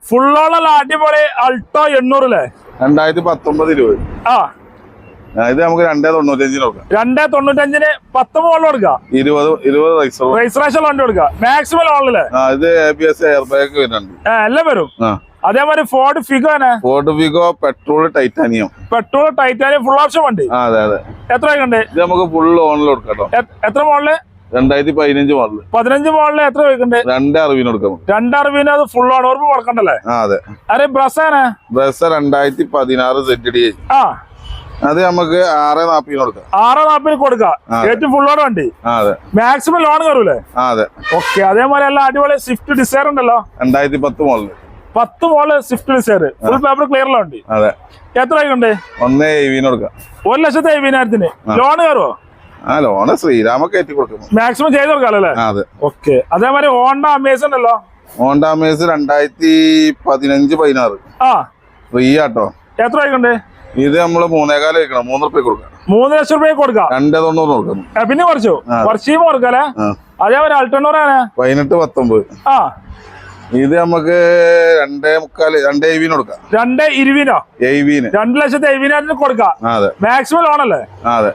ഫുള്ളോളല്ല അടിപൊളി അൾട്ടോ 800 അല്ലേ? 2019-20. ആ ഇത് നമുക്ക് 295 കൊടുക്കാം. 295 10 മോളിൽ കൊടുക്കാം. 20 രജിസ്ട്രേഷൻ വണ്ടി കൊടുക്കാം. മാക്സിമം ലോണില്ലേ? ഇത് ABS എയർ ബാഗ് വരുന്നുണ്ട്. എല്ലാം വരും. അതേമാതിരി Ford Figo petrol titanium full option വണ്ടി. അതെ അതെ. എത്ര വയ്ക്കണ്ടേ? ഇത് നമുക്ക് ഫുൾ ലോണിൽ കൊടുക്കാം. എത്ര മോളില്? 2015 മോഡല്. 15 മോളില് എത്ര വയ്ക്കണ്ടേ? 260 കൊടുക്കാം. 260 അത് ഫുൾ ഓൺ ഓർമ്മ കൊടുക്കണ്ടല്ലേ? അതെ. അരെ ബ്രസ്സാണ് 2016 ZD. അത് നമുക്ക് 640 കൊടുക്കാം. 640 കൊടുക്കാം. ഏറ്റവും ഫുൾ ഓൺ വണ്ടി. അതെ. മാക്സിമം ലോൺ കയറൂലേ? അതെ. ഓക്കെ. അതേമാതിരി എല്ലാം അടിപൊളി സ്വിഫ്റ്റ് ഡിസയർ ഉണ്ടല്ലോ. 2010 model. 10 model Swift Dzire full paper clear വണ്ടി. അതെ. എത്ര വയ്ക്കണ്ടേ? 170 കൊടുക്കാം. 1,70,000 ലോൺ കയറുമോ? ലോണ് ശ്രീരാമ കയറ്റി കൊടുക്കും. മാക്സിമം ചെയ്ത് കൊടുക്കാല്ലേ? അതെ. ഓക്കെ. അതേമാതിരി ഹോണ്ട അമേസ് ഉണ്ടല്ലോ. ഹോണ്ട അമേസ് 2015-16 ഫ്രീ ആട്ടോ. എത്ര വയ്ക്കണ്ടേ? ഇത് നമ്മള് 3.4 വയ്ക്കണം. 3 റുപ്യ കൊടുക്കാം. 3 ലക്ഷം രൂപ കൊടുക്കാം. 290 കൊടുക്കണം. പിന്നെ കുറച്ചു കൊടുക്കാല്ലേ? അതേമാതിരി അൾട്ടോണൂറാണ് 18-19. ഇത് നമുക്ക് 2.25 കൊടുക്കാം. 2.20 2,70,000 2,70,000 കൊടുക്കാം. അതെ. മാക്സിമം ലോണല്ലേ? അതെ.